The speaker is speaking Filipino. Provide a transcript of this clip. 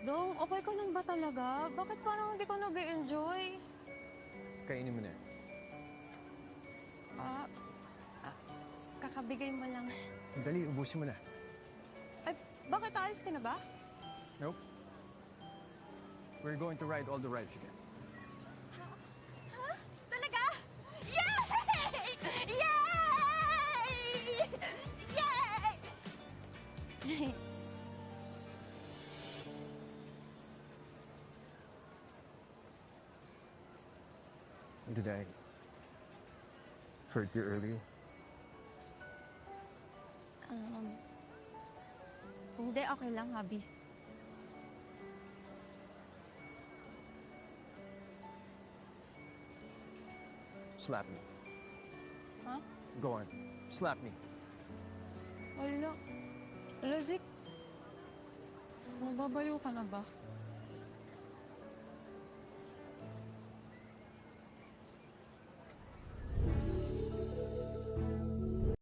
Dong, okay ka lang ba talaga? Bakit parang hindi ka nag-e-enjoy? Kainin mo na. Ah, ah, kakabigay mo lang. Dali, ubusin mo na. Ay, bakit alis ka na ba? Nope. We're going to ride all the rides again. Talaga? Yay! Yay! Yay! Did I hurt you earlier? Hindi, okay lang, Habi. Slap me. Ha? Go on. Slap me. Wala. Lazik. Mababaliw ka na ba?